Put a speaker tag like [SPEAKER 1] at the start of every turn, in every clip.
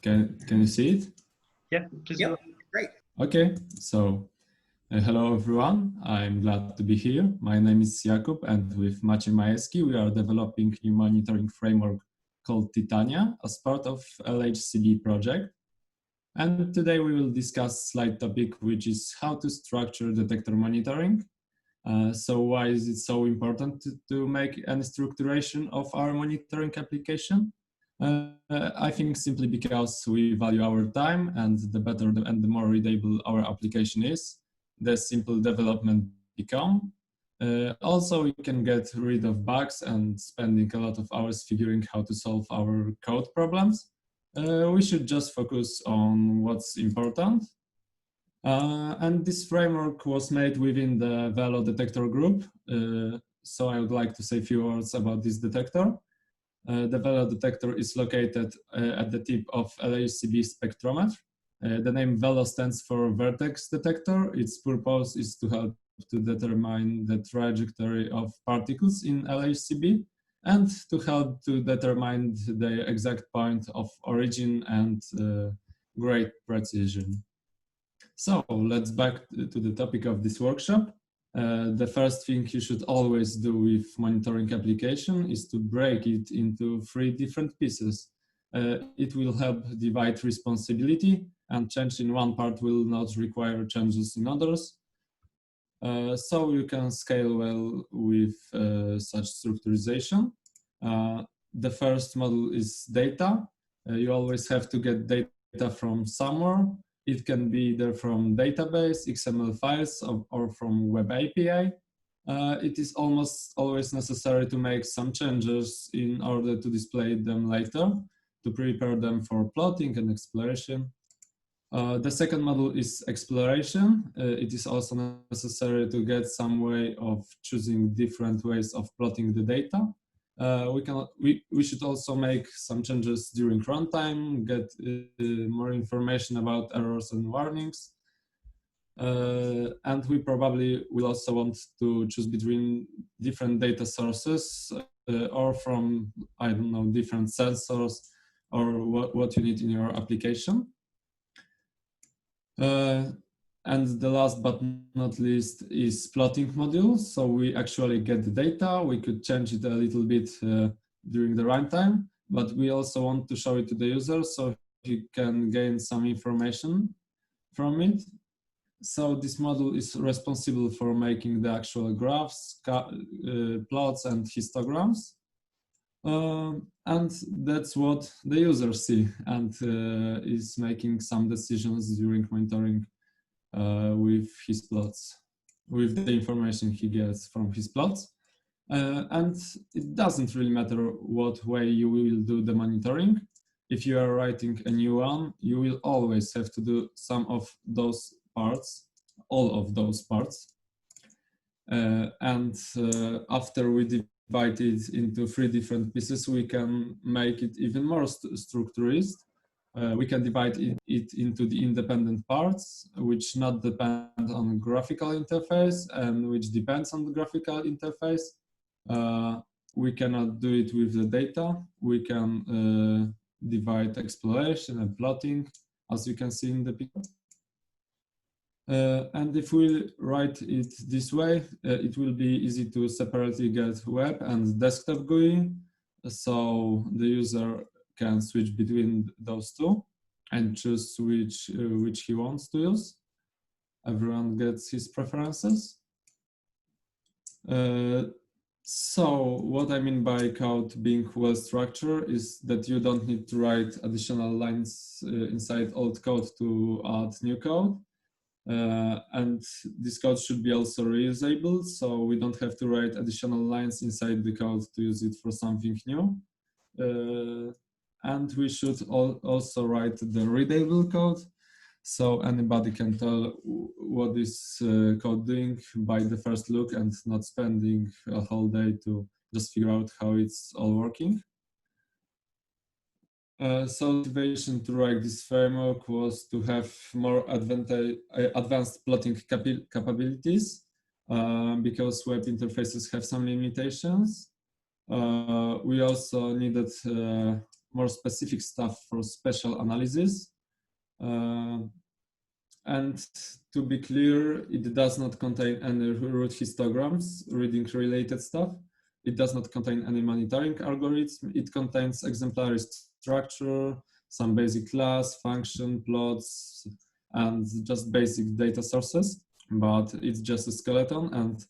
[SPEAKER 1] Can you see it?
[SPEAKER 2] Yeah, please go.
[SPEAKER 3] Great.
[SPEAKER 1] Okay, so hello everyone. I'm glad to be here. My name is Jakub, and with Maciej Majewski, we are developing new monitoring framework called Titania as part of LHCb project. And today we will discuss slide topic, which is how to structure detector monitoring. So why is it so important to make any structuration of our monitoring application? I think simply because we value our time, and the better and the more readable our application is, the simple development become. Also, we can get rid of bugs and spending a lot of hours figuring how to solve our code problems. We should just focus on what's important. And this framework was made within the Velo detector group. So I would like to say a few words about this detector. The Velo detector is located at the tip of LHCb spectrometer. The name Velo stands for vertex detector. Its purpose is to help to determine the trajectory of particles in LHCb and to help to determine the exact point of origin and great precision. So let's back to the topic of this workshop. The first thing you should always do with monitoring application is to break it into 3 different pieces. It will help divide responsibility, and change in one part will not require changes in others. So you can scale well with such structurization. The first model is data. You always have to get data from somewhere. It can be either from database, XML files, or from web API. It is almost always necessary to make some changes in order to display them later, to prepare them for plotting and exploration. The second model is exploration. It is also necessary to get some way of choosing different ways of plotting the data. We should also make some changes during runtime, get more information about errors and warnings. And we probably will also want to choose between different data sources or from, I don't know, different sensors or what you need in your application. And the last but not least is plotting module. So we actually get the data. We could change it a little bit during the runtime, but we also want to show it to the user so he can gain some information from it. So this model is responsible for making the actual graphs, plots, and histograms. And that's what the user see and is making some decisions during monitoring with his plots, with the information he gets from his plots. And it doesn't really matter what way you will do the monitoring. If you are writing a new one, you will always have to do some of those parts, all of those parts. And after we divide it into 3 different pieces, we can make it even more structurized. We can divide it into the independent parts, which not depend on the graphical interface and which depends on the graphical interface. We cannot do it with the data. We can divide exploration and plotting, as you can see in the picture. And if we write it this way, it will be easy to separately get web and desktop GUI, so the user can switch between those 2 and choose which he wants to use. Everyone gets his preferences. So what I mean by code being well structured is that you don't need to write additional lines inside old code to add new code. And this code should be also reusable, so we don't have to write additional lines inside the code to use it for something new. And we should also write the readable code, so anybody can tell what is code doing by the first look and not spending a whole day to just figure out how it's all working. So motivation to write this framework was to have more advanced plotting capabilities because web interfaces have some limitations. We also needed more specific stuff for special analysis. And to be clear, it does not contain any root histograms, reading related stuff. It does not contain any monitoring algorithm. It contains exemplary structure, some basic class, function, plots, and just basic data sources, but it's just a skeleton, and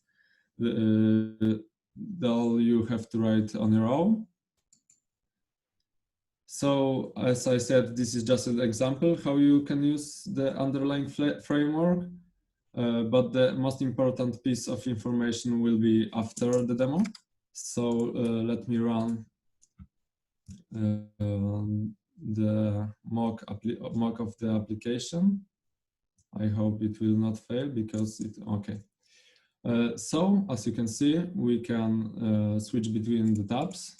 [SPEAKER 1] all you have to write on your own. So as I said, this is just an example how you can use the underlying framework, but the most important piece of information will be after the demo. So let me run the mock of the application. I hope it will not fail because okay. So as you can see, we can switch between the tabs.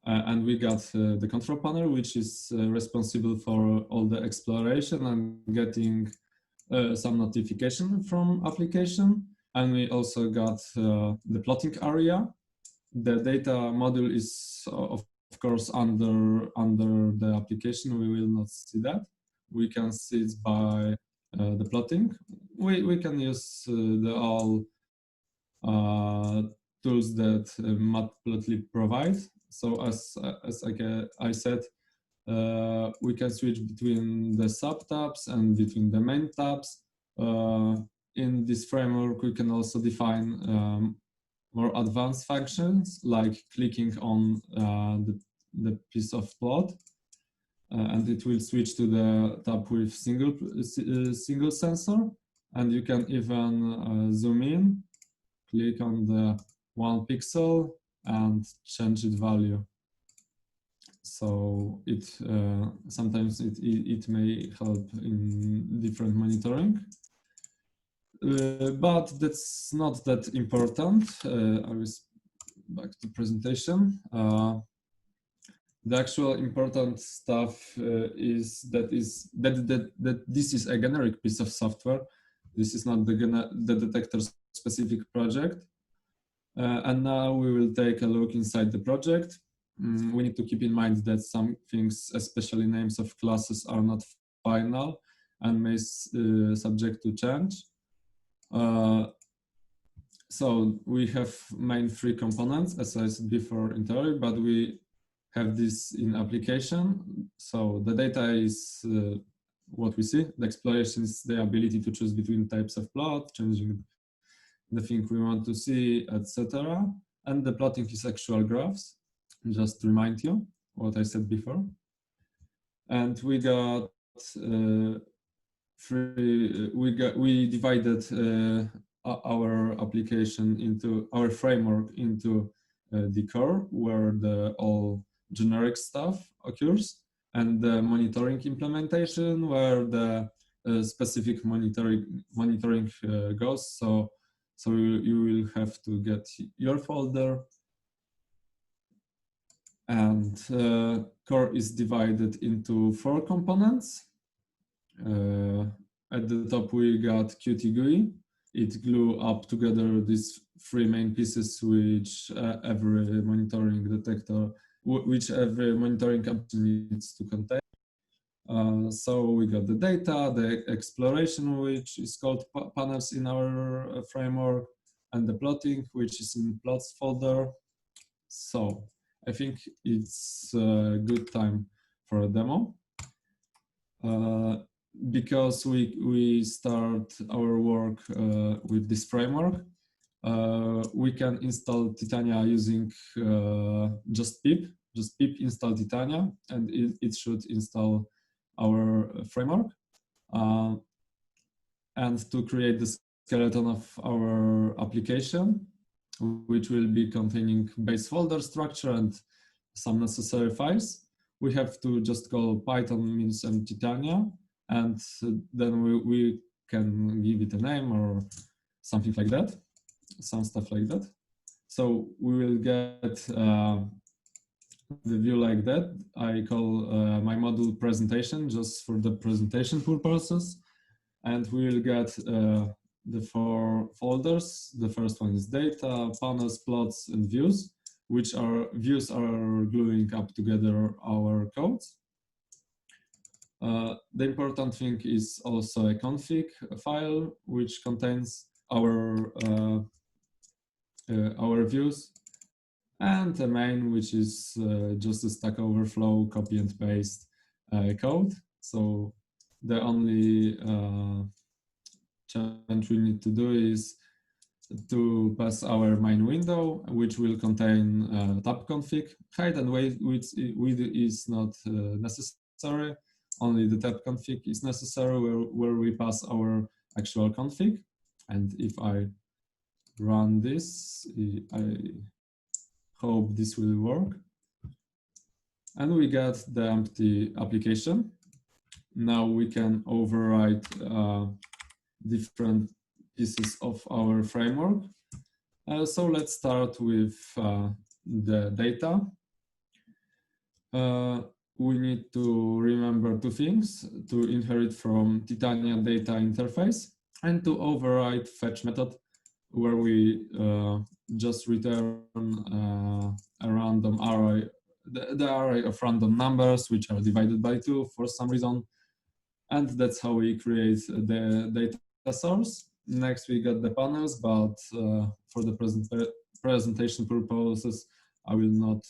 [SPEAKER 1] And we got the control panel, which is responsible for all the exploration and getting some notification from application. And we also got the plotting area. The data module is, of course, under the application. We will not see that. We can see it by the plotting. We can use the all tools that Matplotlib provides. So as I said, we can switch between the sub-tabs and between the main tabs. In this framework, we can also define more advanced functions, like clicking on the piece of plot, and it will switch to the tab with single sensor. And you can even zoom in, click on the 1 pixel, and change its value. So it sometimes it may help in different monitoring, but that's not that important. I was back to presentation. The actual important stuff is that this is a generic piece of software. This is not the detector specific project. And now we will take a look inside the project. We need to keep in mind that some things, especially names of classes, are not final and may subject to change. So we have main 3 components, as I said before in theory, but we have this in application. So the data is what we see. The exploration is the ability to choose between types of plot, changing the thing we want to see, etc. And the plotting is actual graphs, just to remind you what I said before. And we got we divided our application into our framework into the core, where all generic stuff occurs, and the monitoring implementation, where the specific monitoring goes. So you will have to get your folder, and core is divided into 4 components. At the top we got Qt GUI. It glue up together these 3 main pieces, which every monitoring detector, which every monitoring application needs to contain. So we got the data, the exploration, which is called panels in our framework, and the plotting, which is in plots folder. So I think it's a good time for a demo. Because we start our work with this framework, we can install Titania using just pip install Titania, and it should install our framework. And to create the skeleton of our application, which will be containing base folder structure and some necessary files, we have to just call python-m-titania, and then we can give it a name or something like that, some stuff like that. So we will get the view like that. I call my module presentation just for the presentation purposes, and we will get the 4 folders. The first one is data, panels, plots, and views. which are views are gluing up together our codes. The important thing is also a config file, which contains our views, and a main, which is just a Stack Overflow copy and paste code. So the only change we need to do is to pass our main window, which will contain tab config. Height and width is not necessary. Only the tab config is necessary, where we pass our actual config. And if I run this, I hope this will work. And we get the empty application. Now we can override different pieces of our framework. So let's start with the data. We need to remember two things: to inherit from Titania data interface and to override fetch method, where we just return a random array, the array of random numbers which are divided by 2 for some reason. And that's how we create the data source. Next, we got the panels, but for the presentation purposes, I will not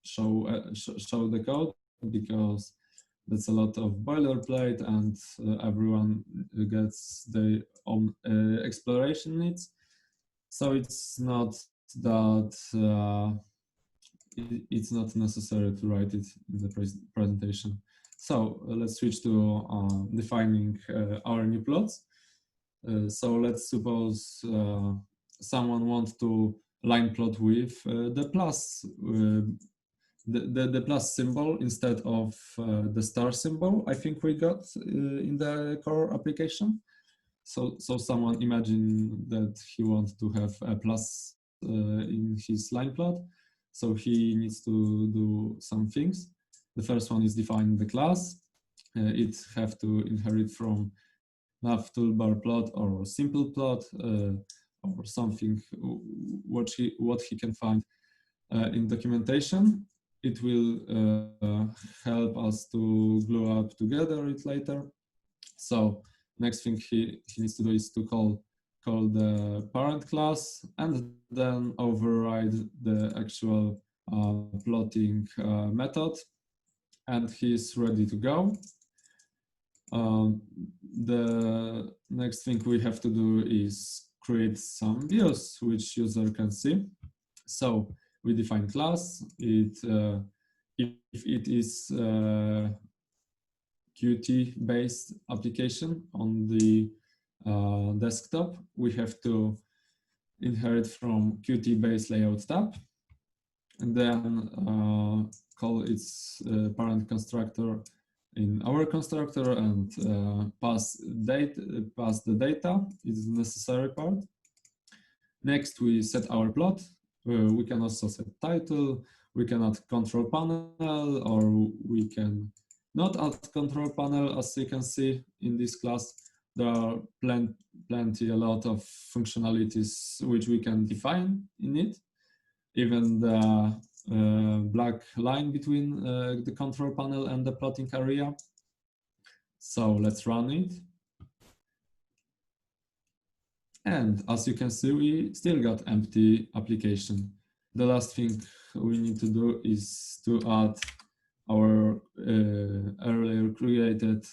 [SPEAKER 1] show the code, because that's a lot of boilerplate, and everyone gets their own exploration needs. So it's not that it's not necessary to write it in the presentation. So let's switch to defining our new plots. So let's suppose someone wants to line plot with the plus, the plus symbol instead of the star symbol I think we got in the core application. So someone imagine that he wants to have a plus in his line plot. So he needs to do some things. The first one is define the class. It have to inherit from nav toolbar plot or simple plot or something what he can find in documentation. It will help us to glue up together it later. So next thing he needs to do is to call the parent class and then override the actual plotting method, and he's ready to go. The next thing we have to do is create some views which user can see. So we define class. If it is Qt based application on the desktop, we have to inherit from Qt base layout tab, and then call its parent constructor in our constructor and pass the data. It's the necessary part. Next, we set our plot. We can also set title. We can add control panel, or we can not add control panel. As you can see in this class, there are a lot of functionalities which we can define in it. Even the black line between the control panel and the plotting area. So let's run it. And as you can see, we still got empty application. The last thing we need to do is to add our earlier created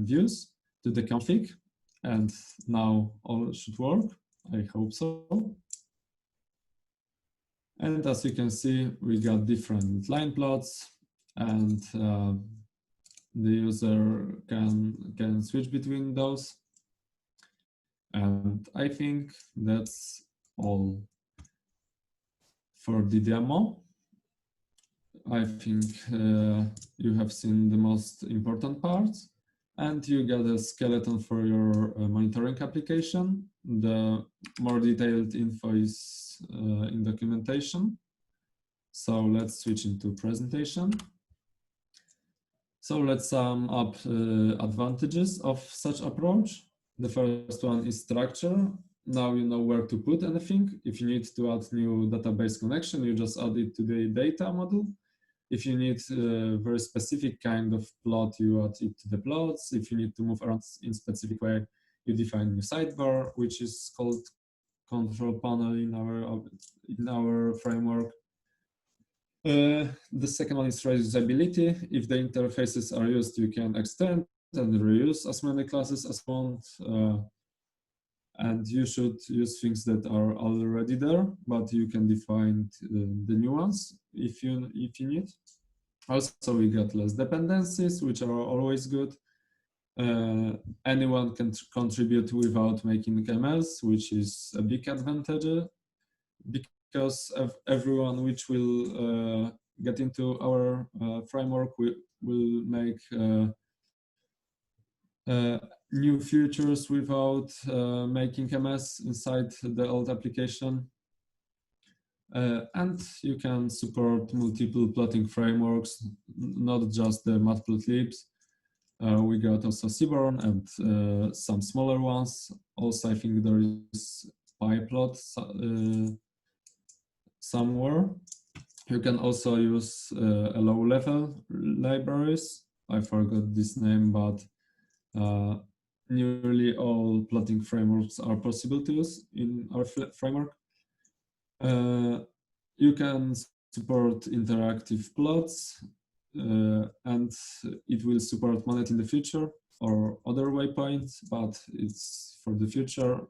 [SPEAKER 1] views to the config. And now all should work. I hope so. And as you can see, we got different line plots, and the user can switch between those. And I think that's all for the demo. I think you have seen the most important parts, and you got a skeleton for your monitoring application. The more detailed info is in documentation. So let's switch into presentation. So let's sum up advantages of such approach. The first one is structure. now you know where to put anything. If you need to add new database connection, you just add it to the data model. If you need a very specific kind of plot, you add it to the plots. If you need to move around in specific way, you define new sidebar, which is called control panel in our framework. The second one is reusability. If the interfaces are used, you can extend and reuse as many classes as you want. And you should use things that are already there, but you can define the new ones if you need. Also, we got less dependencies, which are always good. Anyone can contribute without making MLs, which is a big advantage, because everyone which will get into our framework will make new features without making a mess inside the old application. And you can support multiple plotting frameworks, not just the matplotlibs. We got also Seaborn and some smaller ones. Also, I think there is PyPlot somewhere. You can also use a low-level libraries. I forgot this name, but nearly all plotting frameworks are possible to use in our framework. You can support interactive plots, and it will support monet in the future or other waypoints, but it's for the future.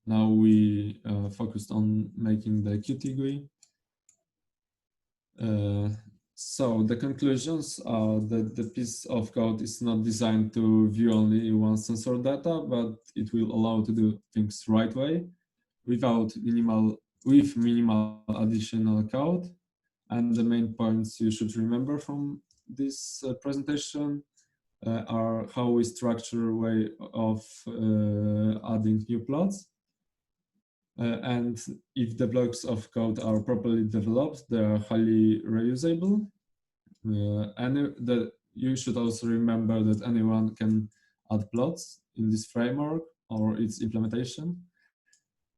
[SPEAKER 1] Now we focused on making the Qt GUI. So the conclusions are that the piece of code is not designed to view only one sensor data, but it will allow to do things right way with minimal additional code. And the main points you should remember from this presentation are how we structure a way of adding new plots. And if the blocks of code are properly developed, they are highly reusable. You should also remember that anyone can add plots in this framework or its implementation.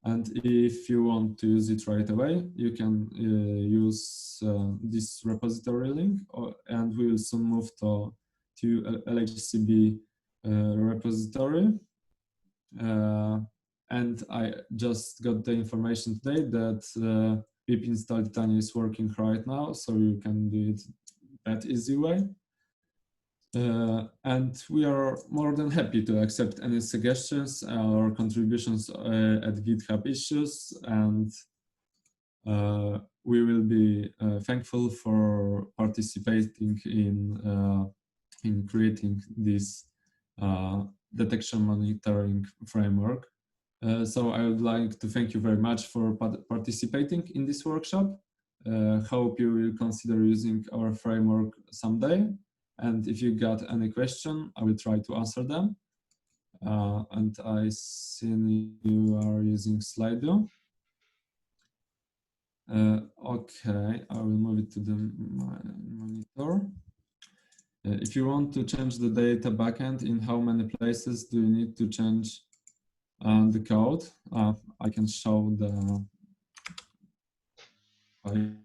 [SPEAKER 1] And if you want to use it right away, you can use this repository link, and we will soon move to LHCb repository. And I just got the information today that pip install Titania is working right now, so you can do it that easy way. And we are more than happy to accept any suggestions or contributions at GitHub issues, and we will be thankful for participating in creating this detection monitoring framework. So I would like to thank you very much for participating in this workshop. Hope you will consider using our framework someday. And if you got any question, I will try to answer them. And I see you are using Slido. Okay, I will move it to the monitor. If you want to change the data backend, in how many places do you need to change the code? I can show the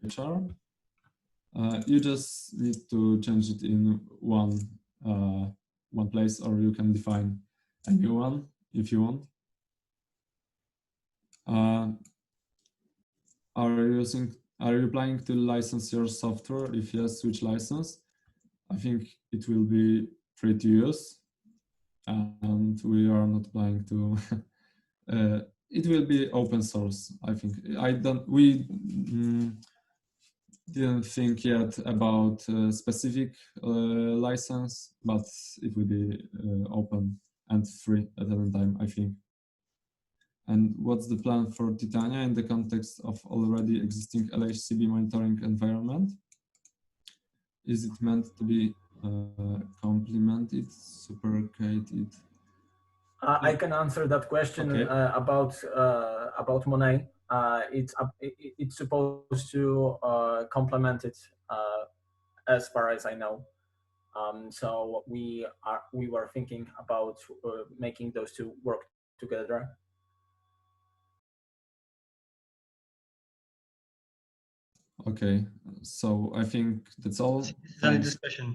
[SPEAKER 1] chart. You just need to change it in one place, or you can define a new one if you want. Are you planning to license your software? If yes, which license? I think it will be free to use, and we are not planning to. It will be open source. I think we didn't think yet about a specific license, but it will be open and free at any time, I think. And what's the plan for Titania in the context of already existing LHCb monitoring environment? Is it meant to be complemented, supercated?
[SPEAKER 2] I can answer that question. Okay. About Monet. It's supposed to complement it, as far as I know. So we were thinking about making those two work together. together.
[SPEAKER 1] Okay, so I think that's all.
[SPEAKER 3] It's a discussion.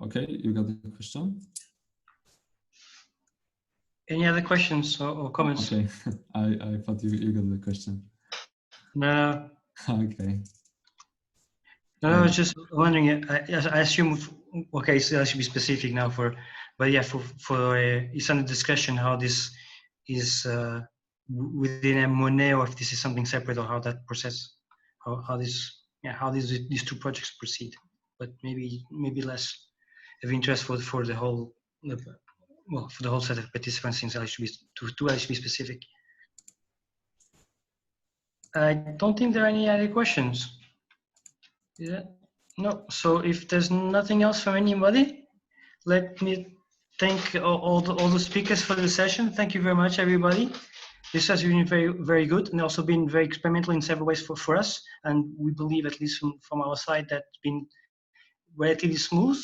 [SPEAKER 1] Okay, you got the question?
[SPEAKER 3] Any other questions or comments?
[SPEAKER 1] Okay, I thought you got the question.
[SPEAKER 3] No.
[SPEAKER 1] Okay.
[SPEAKER 3] No, I was just wondering. I assume. Okay, so I should be specific now but yeah, for it's under discussion how this is within a Monet, or if this is something separate, or how that process, how these two projects proceed. But maybe less of interest for the whole, well, for the whole set of participants, since I should be to be specific. I don't think there are any other questions. Yeah, no. So if there's nothing else from anybody, let me thank all the speakers for the session. Thank you very much, everybody. This has been very good, and also been very experimental in several ways for us. And we believe, at least from our side, that's been relatively smooth.